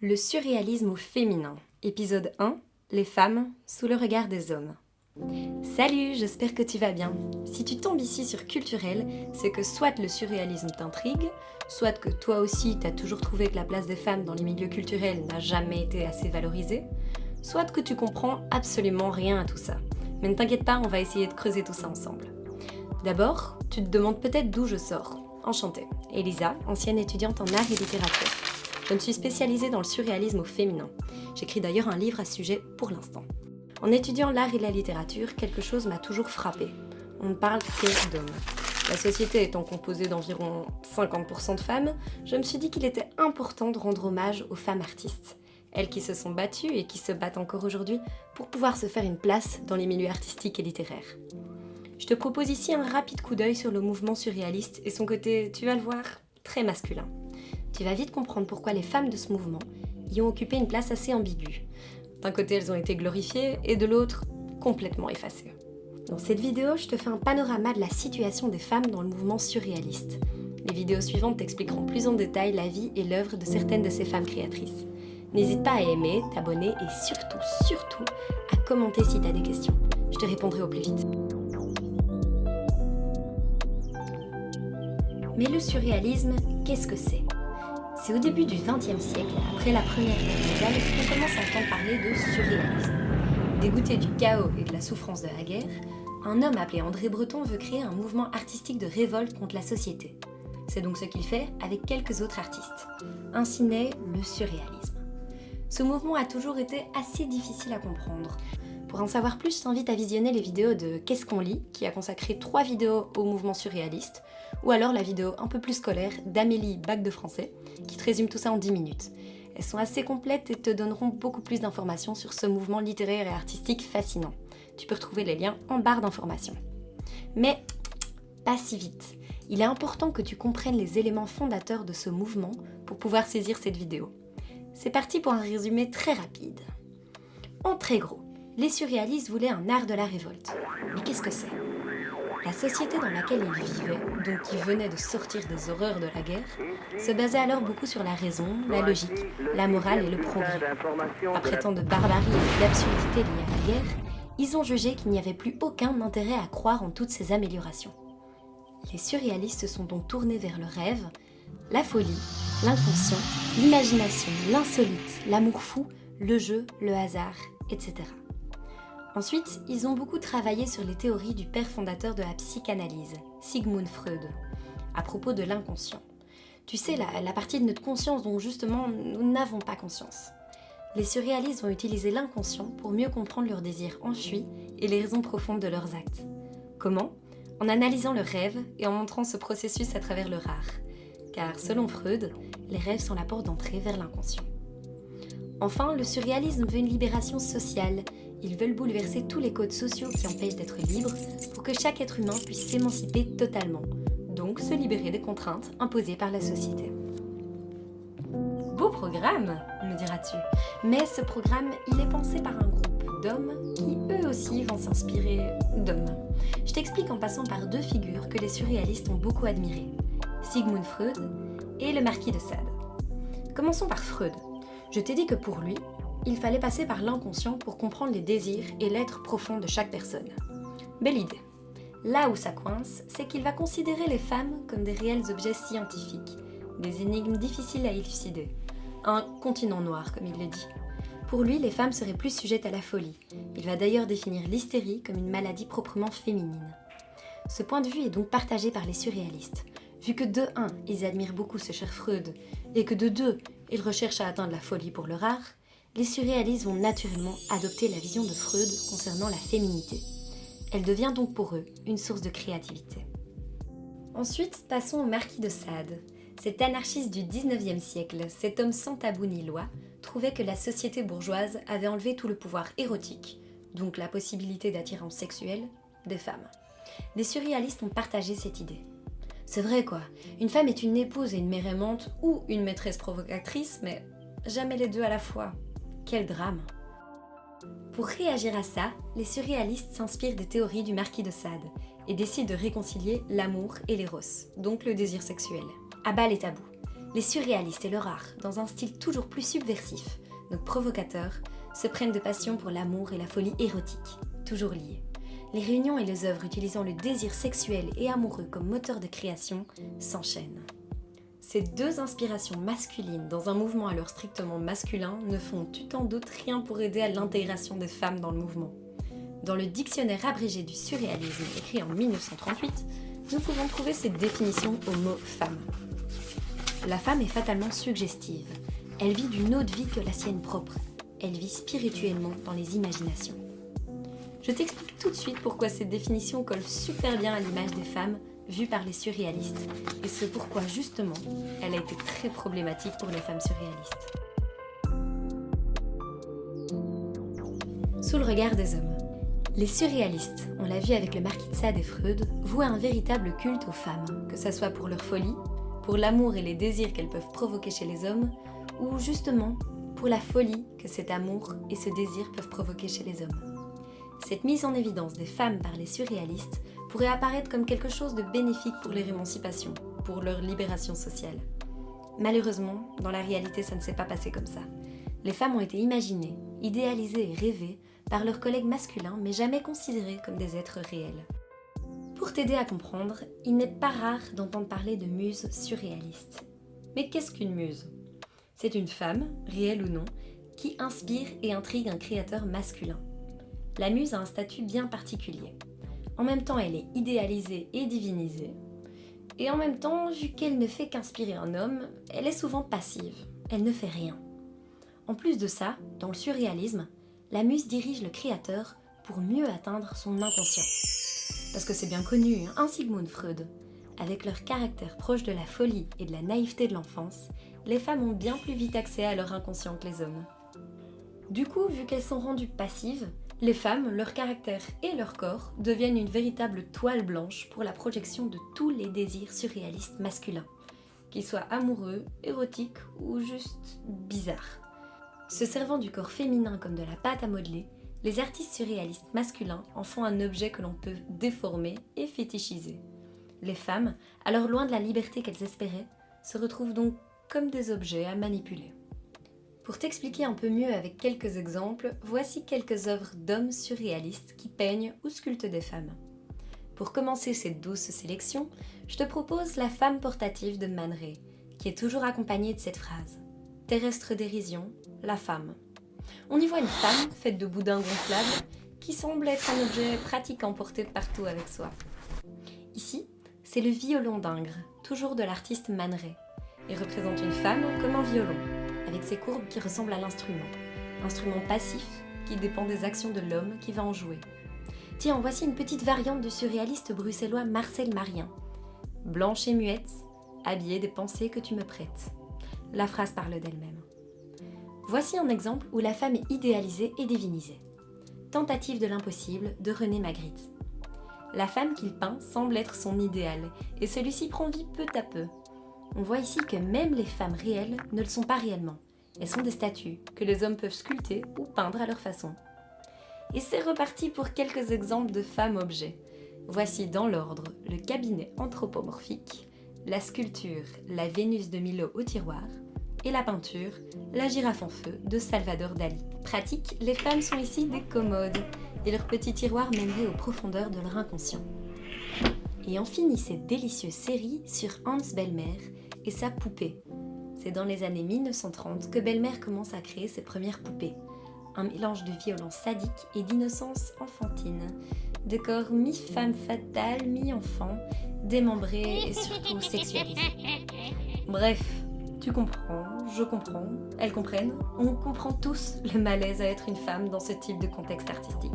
Le surréalisme au féminin, épisode 1, les femmes sous le regard des hommes. Salut, j'espère que tu vas bien. Si tu tombes ici sur Culturel, c'est que soit le surréalisme t'intrigue, soit que toi aussi t'as toujours trouvé que la place des femmes dans les milieux culturels n'a jamais été assez valorisée, soit que tu comprends absolument rien à tout ça. Mais ne t'inquiète pas, on va essayer de creuser tout ça ensemble. D'abord, tu te demandes peut-être d'où je sors. Enchantée, Elisa, ancienne étudiante en art et littérature. Je me suis spécialisée dans le surréalisme au féminin. J'écris d'ailleurs un livre à ce sujet pour l'instant. En étudiant l'art et la littérature, quelque chose m'a toujours frappée. On ne parle que d'hommes. La société étant composée d'environ 50% de femmes, je me suis dit qu'il était important de rendre hommage aux femmes artistes. Elles qui se sont battues et qui se battent encore aujourd'hui pour pouvoir se faire une place dans les milieux artistiques et littéraires. Je te propose ici un rapide coup d'œil sur le mouvement surréaliste et son côté, tu vas le voir, très masculin. Tu vas vite comprendre pourquoi les femmes de ce mouvement y ont occupé une place assez ambiguë. D'un côté, elles ont été glorifiées et de l'autre, complètement effacées. Dans cette vidéo, je te fais un panorama de la situation des femmes dans le mouvement surréaliste. Les vidéos suivantes t'expliqueront plus en détail la vie et l'œuvre de certaines de ces femmes créatrices. N'hésite pas à aimer, t'abonner et surtout, à commenter si tu as des questions. Je te répondrai au plus vite. Mais le surréalisme, qu'est-ce que c'est ? C'est au début du XXe siècle, après la Première Guerre mondiale, qu'on commence à entendre parler de surréalisme. Dégoûté du chaos et de la souffrance de la guerre, un homme appelé André Breton veut créer un mouvement artistique de révolte contre la société. C'est donc ce qu'il fait avec quelques autres artistes. Ainsi naît le surréalisme. Ce mouvement a toujours été assez difficile à comprendre. Pour en savoir plus, je t'invite à visionner les vidéos de Qu'est-ce qu'on lit, qui a consacré 3 vidéos au mouvement surréaliste, ou alors la vidéo un peu plus scolaire d'Amélie, bac de français, qui te résume tout ça en 10 minutes. Elles sont assez complètes et te donneront beaucoup plus d'informations sur ce mouvement littéraire et artistique fascinant. Tu peux retrouver les liens en barre d'informations. Mais pas si vite. Il est important que tu comprennes les éléments fondateurs de ce mouvement pour pouvoir saisir cette vidéo. C'est parti pour un résumé très rapide. En très gros, les surréalistes voulaient un art de la révolte. Mais qu'est-ce que c'est ? La société dans laquelle ils vivaient, donc qui venait de sortir des horreurs de la guerre, se basait alors beaucoup sur la raison, la logique, la morale et le progrès. Après tant de barbarie et d'absurdité liées à la guerre, ils ont jugé qu'il n'y avait plus aucun intérêt à croire en toutes ces améliorations. Les surréalistes se sont donc tournés vers le rêve, la folie, l'inconscient, l'imagination, l'insolite, l'amour fou, le jeu, le hasard, etc. Ensuite, ils ont beaucoup travaillé sur les théories du père fondateur de la psychanalyse, Sigmund Freud, à propos de l'inconscient. Tu sais, la partie de notre conscience dont justement nous n'avons pas conscience. Les surréalistes vont utiliser l'inconscient pour mieux comprendre leurs désirs enfuis et les raisons profondes de leurs actes. Comment ? En analysant le rêve et en montrant ce processus à travers le rare. Car selon Freud, les rêves sont la porte d'entrée vers l'inconscient. Enfin, le surréalisme veut une libération sociale. Ils veulent bouleverser tous les codes sociaux qui empêchent d'être libre pour que chaque être humain puisse s'émanciper totalement, donc se libérer des contraintes imposées par la société. Beau programme, me diras-tu. Mais ce programme, il est pensé par un groupe d'hommes qui eux aussi vont s'inspirer d'hommes. Je t'explique en passant par 2 figures que les surréalistes ont beaucoup admirées, Sigmund Freud et le marquis de Sade. Commençons par Freud. Je t'ai dit que pour lui, il fallait passer par l'inconscient pour comprendre les désirs et l'être profond de chaque personne. Belle idée. Là où ça coince, c'est qu'il va considérer les femmes comme des réels objets scientifiques, des énigmes difficiles à élucider, un continent noir comme il le dit. Pour lui, les femmes seraient plus sujettes à la folie. Il va d'ailleurs définir l'hystérie comme une maladie proprement féminine. Ce point de vue est donc partagé par les surréalistes. Vu que de 1, ils admirent beaucoup ce cher Freud, et que de 2, ils recherchent à atteindre la folie pour le rare, les surréalistes vont naturellement adopter la vision de Freud concernant la féminité. Elle devient donc pour eux une source de créativité. Ensuite, passons au marquis de Sade. Cet anarchiste du 19e siècle, cet homme sans tabou ni loi, trouvait que la société bourgeoise avait enlevé tout le pouvoir érotique, donc la possibilité d'attirance sexuelle, des femmes. Les surréalistes ont partagé cette idée. C'est vrai quoi, une femme est une épouse et une mère aimante ou une maîtresse provocatrice, mais jamais les deux à la fois. Quel drame! Pour réagir à ça, les surréalistes s'inspirent des théories du marquis de Sade et décident de réconcilier l'amour et l'éros, donc le désir sexuel. À bas les tabous. les surréalistes et leur art, dans un style toujours plus subversif, donc provocateur, se prennent de passion pour l'amour et la folie érotique, toujours liés. Les réunions et les œuvres utilisant le désir sexuel et amoureux comme moteur de création s'enchaînent. Ces deux inspirations masculines dans un mouvement alors strictement masculin ne font, tu t'en doutes, rien pour aider à l'intégration des femmes dans le mouvement. Dans le dictionnaire abrégé du surréalisme écrit en 1938, nous pouvons trouver cette définition au mot « femme ». La femme est fatalement suggestive. Elle vit d'une autre vie que la sienne propre. Elle vit spirituellement dans les imaginations. Je t'explique tout de suite pourquoi cette définition colle super bien à l'image des femmes vue par les surréalistes, et ce pourquoi justement elle a été très problématique pour les femmes surréalistes. Sous le regard des hommes. Les surréalistes, on l'a vu avec le Marquis de Sade et Freud, vouent un véritable culte aux femmes, que ce soit pour leur folie, pour l'amour et les désirs qu'elles peuvent provoquer chez les hommes, ou justement pour la folie que cet amour et ce désir peuvent provoquer chez les hommes. Cette mise en évidence des femmes par les surréalistes pourrait apparaître comme quelque chose de bénéfique pour leur émancipation, pour leur libération sociale. Malheureusement, dans la réalité, ça ne s'est pas passé comme ça. Les femmes ont été imaginées, idéalisées et rêvées par leurs collègues masculins, mais jamais considérées comme des êtres réels. Pour t'aider à comprendre, il n'est pas rare d'entendre parler de muse surréaliste. Mais qu'est-ce qu'une muse ? C'est une femme, réelle ou non, qui inspire et intrigue un créateur masculin. La muse a un statut bien particulier. En même temps, elle est idéalisée et divinisée. Et en même temps, vu qu'elle ne fait qu'inspirer un homme, elle est souvent passive. Elle ne fait rien. En plus de ça, dans le surréalisme, la muse dirige le créateur pour mieux atteindre son inconscient. Parce que c'est bien connu, hein, Sigmund Freud. Avec leur caractère proche de la folie et de la naïveté de l'enfance, les femmes ont bien plus vite accès à leur inconscient que les hommes. Du coup, vu qu'elles sont rendues passives, les femmes, leur caractère et leur corps deviennent une véritable toile blanche pour la projection de tous les désirs surréalistes masculins, qu'ils soient amoureux, érotiques ou juste bizarres. Se servant du corps féminin comme de la pâte à modeler, les artistes surréalistes masculins en font un objet que l'on peut déformer et fétichiser. Les femmes, alors loin de la liberté qu'elles espéraient, se retrouvent donc comme des objets à manipuler. Pour t'expliquer un peu mieux avec quelques exemples, voici quelques œuvres d'hommes surréalistes qui peignent ou sculptent des femmes. Pour commencer cette douce sélection, je te propose La femme portative de Man Ray, qui est toujours accompagnée de cette phrase « Terrestre dérision, la femme ». On y voit une femme faite de boudins gonflables qui semble être un objet pratique à emporter partout avec soi. Ici, c'est le violon d'Ingres, toujours de l'artiste Man Ray, et représente une femme comme un violon, avec ses courbes qui ressemblent à l'instrument. Instrument passif qui dépend des actions de l'homme qui va en jouer. Tiens, voici une petite variante du surréaliste bruxellois Marcel Marien. Blanche et muette, habillée des pensées que tu me prêtes. La phrase parle d'elle-même. Voici un exemple où la femme est idéalisée et divinisée. Tentative de l'impossible de René Magritte. La femme qu'il peint semble être son idéal, et celui-ci prend vie peu à peu. On voit ici que même les femmes réelles ne le sont pas réellement. Elles sont des statues que les hommes peuvent sculpter ou peindre à leur façon. Et c'est reparti pour quelques exemples de femmes-objets. Voici dans l'ordre le cabinet anthropomorphique, la sculpture La Vénus de Milo au tiroir et la peinture La girafe en feu de Salvador Dali. Pratique, les femmes sont ici des commodes et leurs petits tiroirs mèneraient aux profondeurs de leur inconscient. Et on finit cette délicieuse série sur Hans Bellmer et sa poupée. C'est dans les années 1930 que Bellmer commence à créer ses premières poupées. Un mélange de violence sadique et d'innocence enfantine. De corps mi-femme fatale, mi-enfant, démembré et surtout sexualisé. Bref, tu comprends, je comprends, elles comprennent, on comprend tous le malaise à être une femme dans ce type de contexte artistique.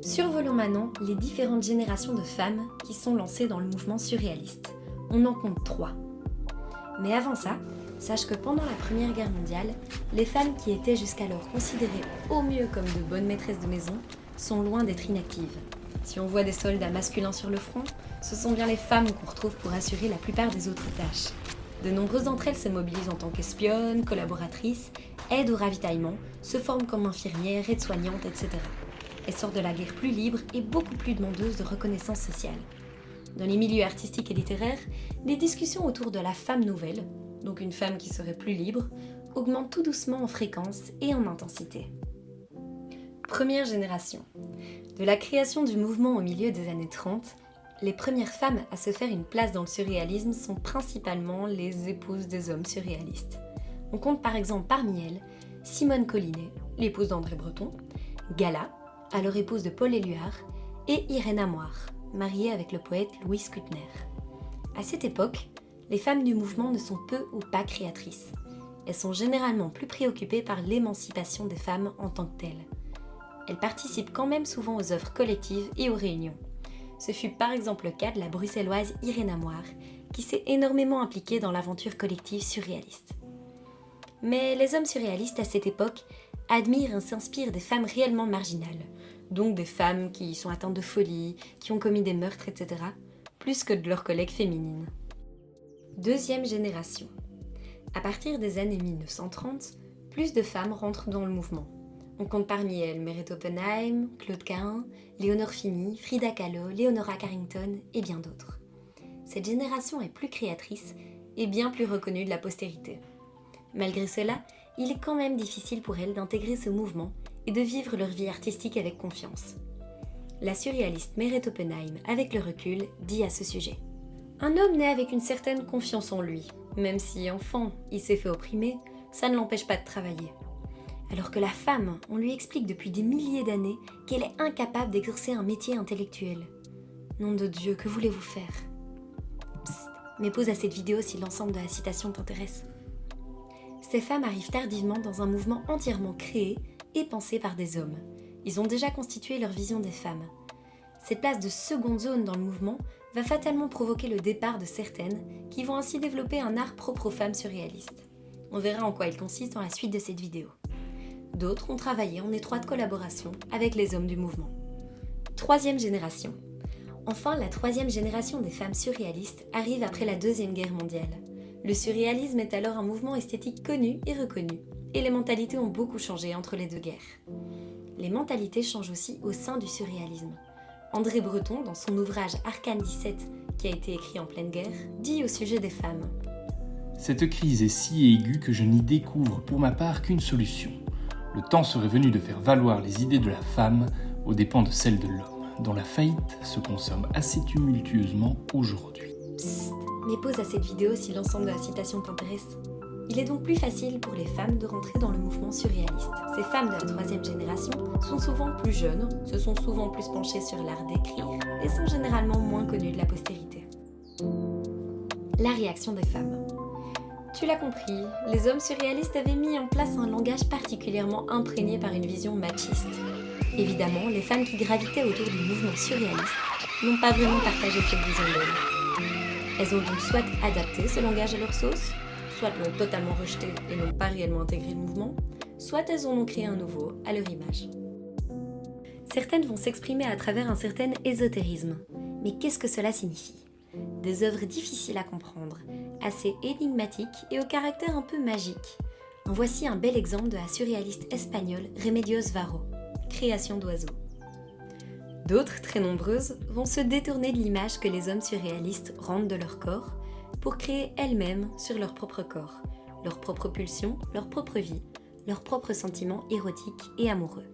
Survolons maintenant les différentes générations de femmes qui sont lancées dans le mouvement surréaliste. On en compte 3. Mais avant ça, sache que pendant la Première Guerre mondiale, les femmes qui étaient jusqu'alors considérées au mieux comme de bonnes maîtresses de maison sont loin d'être inactives. Si on voit des soldats masculins sur le front, ce sont bien les femmes qu'on retrouve pour assurer la plupart des autres tâches. De nombreuses d'entre elles se mobilisent en tant qu'espionnes, collaboratrices, aident au ravitaillement, se forment comme infirmières, aides-soignantes, etc. Elles sortent de la guerre plus libres et beaucoup plus demandeuses de reconnaissance sociale. Dans les milieux artistiques et littéraires, les discussions autour de la femme nouvelle, donc une femme qui serait plus libre, augmentent tout doucement en fréquence et en intensité. Première génération. De la création du mouvement au milieu des années 30, les premières femmes à se faire une place dans le surréalisme sont principalement les épouses des hommes surréalistes. On compte par exemple parmi elles Simone Collinet, l'épouse d'André Breton, Gala, alors épouse de Paul Éluard, et Irène Amoir, mariée avec le poète Louis Kuttner. À cette époque, les femmes du mouvement ne sont peu ou pas créatrices. Elles sont généralement plus préoccupées par l'émancipation des femmes en tant que telles. Elles participent quand même souvent aux œuvres collectives et aux réunions. Ce fut par exemple le cas de la bruxelloise Irène Amoir, qui s'est énormément impliquée dans l'aventure collective surréaliste. Mais les hommes surréalistes à cette époque admirent et s'inspirent des femmes réellement marginales, donc des femmes qui sont atteintes de folie, qui ont commis des meurtres, etc., plus que de leurs collègues féminines. Deuxième génération. À partir des années 1930, plus de femmes rentrent dans le mouvement. On compte parmi elles Meret Oppenheim, Claude Cahun, Léonore Fini, Frida Kahlo, Leonora Carrington et bien d'autres. Cette génération est plus créatrice et bien plus reconnue de la postérité. Malgré cela, il est quand même difficile pour elles d'intégrer ce mouvement et de vivre leur vie artistique avec confiance. La surréaliste Meret Oppenheim, avec le recul, dit à ce sujet : « Un homme naît avec une certaine confiance en lui. Même si, enfant, il s'est fait opprimer, ça ne l'empêche pas de travailler. Alors que la femme, on lui explique depuis des milliers d'années qu'elle est incapable d'exercer un métier intellectuel. Nom de Dieu, que voulez-vous faire ? Psst, mais pause à cette vidéo si l'ensemble de la citation t'intéresse. » Ces femmes arrivent tardivement dans un mouvement entièrement créé et pensé par des hommes. Ils ont déjà constitué leur vision des femmes. Cette place de seconde zone dans le mouvement va fatalement provoquer le départ de certaines qui vont ainsi développer un art propre aux femmes surréalistes. On verra en quoi il consiste dans la suite de cette vidéo. D'autres ont travaillé en étroite collaboration avec les hommes du mouvement. Troisième génération. Enfin, la troisième génération des femmes surréalistes arrive après la Deuxième Guerre mondiale. Le surréalisme est alors un mouvement esthétique connu et reconnu, et les mentalités ont beaucoup changé entre les deux guerres. Les mentalités changent aussi au sein du surréalisme. André Breton, dans son ouvrage Arcane 17, qui a été écrit en pleine guerre, dit au sujet des femmes : « Cette crise est si aiguë que je n'y découvre pour ma part qu'une solution. Le temps serait venu de faire valoir les idées de la femme aux dépens de celles de l'homme, dont la faillite se consomme assez tumultueusement aujourd'hui. » Psst, mais pause à cette vidéo si l'ensemble de la citation t'intéresse. Il est donc plus facile pour les femmes de rentrer dans le mouvement surréaliste. Ces femmes de la troisième génération sont souvent plus jeunes, se sont souvent plus penchées sur l'art d'écrire et sont généralement moins connues de la postérité. La réaction des femmes. Tu l'as compris, les hommes surréalistes avaient mis en place un langage particulièrement imprégné par une vision machiste. Évidemment, les femmes qui gravitaient autour du mouvement surréaliste n'ont pas vraiment partagé cette vision d'elles. Elles ont donc soit adapté ce langage à leur sauce, soit l'ont totalement rejeté et n'ont pas réellement intégré le mouvement, soit elles en ont créé un nouveau à leur image. Certaines vont s'exprimer à travers un certain ésotérisme. Mais qu'est-ce que cela signifie ? Des œuvres difficiles à comprendre, assez énigmatiques et au caractère un peu magique. En voici un bel exemple de la surréaliste espagnole Remedios Varo, Création d'oiseaux. D'autres, très nombreuses, vont se détourner de l'image que les hommes surréalistes rendent de leur corps pour créer elles-mêmes sur leur propre corps, leurs propres pulsions, leur propre vie, leurs propres sentiments érotiques et amoureux.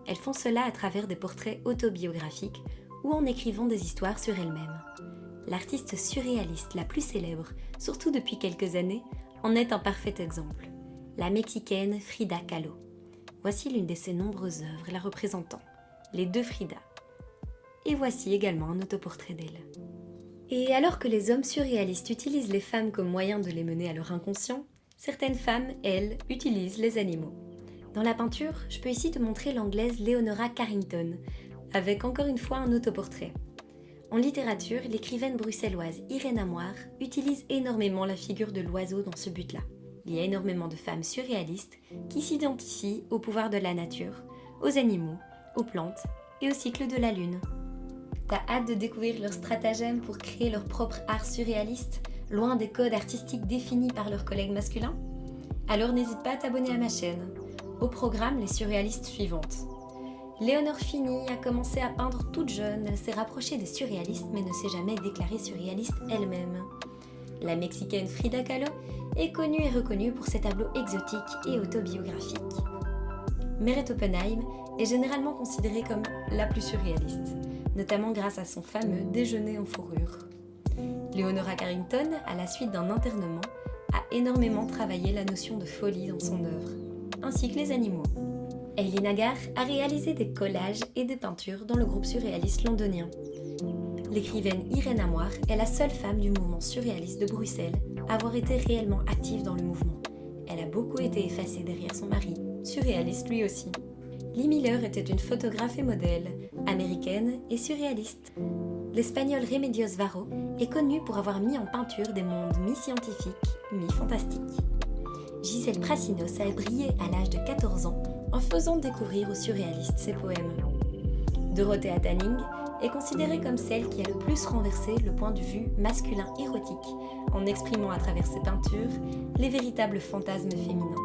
Elles font cela à travers des portraits autobiographiques ou en écrivant des histoires sur elles-mêmes. L'artiste surréaliste la plus célèbre, surtout depuis quelques années, en est un parfait exemple. La Mexicaine Frida Kahlo. Voici l'une de ses nombreuses œuvres la représentant, Les deux Frida. Et voici également un autoportrait d'elle. Et alors que les hommes surréalistes utilisent les femmes comme moyen de les mener à leur inconscient, certaines femmes, elles, utilisent les animaux. Dans la peinture, je peux ici te montrer l'anglaise Leonora Carrington, avec encore une fois un autoportrait. En littérature, l'écrivaine bruxelloise Irène Amoir utilise énormément la figure de l'oiseau dans ce but-là. Il y a énormément de femmes surréalistes qui s'identifient au pouvoir de la nature, aux animaux, aux plantes et au cycle de la lune. T'as hâte de découvrir leurs stratagèmes pour créer leur propre art surréaliste, loin des codes artistiques définis par leurs collègues masculins ? Alors n'hésite pas à t'abonner à ma chaîne. Au programme, les surréalistes suivantes. Léonore Fini a commencé à peindre toute jeune, elle s'est rapprochée des surréalistes mais ne s'est jamais déclarée surréaliste elle-même. La Mexicaine Frida Kahlo est connue et reconnue pour ses tableaux exotiques et autobiographiques. Meret Oppenheim est généralement considérée comme la plus surréaliste, notamment grâce à son fameux déjeuner en fourrure. Leonora Carrington, à la suite d'un internement, a énormément travaillé la notion de folie dans son œuvre, ainsi que les animaux. Eileen Agar a réalisé des collages et des peintures dans le groupe surréaliste londonien. L'écrivaine Irène Amoir est la seule femme du mouvement surréaliste de Bruxelles à avoir été réellement active dans le mouvement. Elle a beaucoup été effacée derrière son mari, surréaliste lui aussi. Lee Miller était une photographe et modèle, américaine et surréaliste. L'Espagnol Remedios Varo est connu pour avoir mis en peinture des mondes mi-scientifiques, mi-fantastiques. Gisèle Prassinos a brillé à l'âge de 14 ans en faisant découvrir aux surréalistes ses poèmes. Dorothea Tanning est considérée comme celle qui a le plus renversé le point de vue masculin érotique en exprimant à travers ses peintures les véritables fantasmes féminins.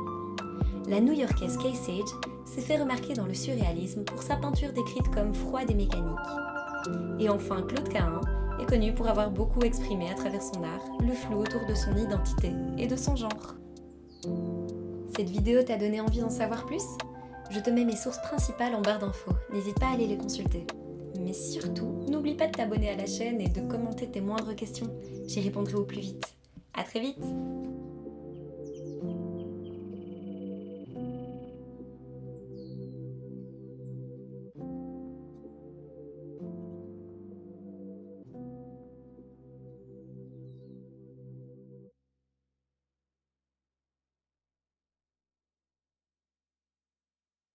La New-Yorkaise Kay Sage s'est fait remarquer dans le surréalisme pour sa peinture décrite comme froide et mécanique. Et enfin, Claude Cahun est connu pour avoir beaucoup exprimé à travers son art le flou autour de son identité et de son genre. Cette vidéo t'a donné envie d'en savoir plus ? Je te mets mes sources principales en barre d'infos, n'hésite pas à aller les consulter. Mais surtout, n'oublie pas de t'abonner à la chaîne et de commenter tes moindres questions, j'y répondrai au plus vite. À très vite !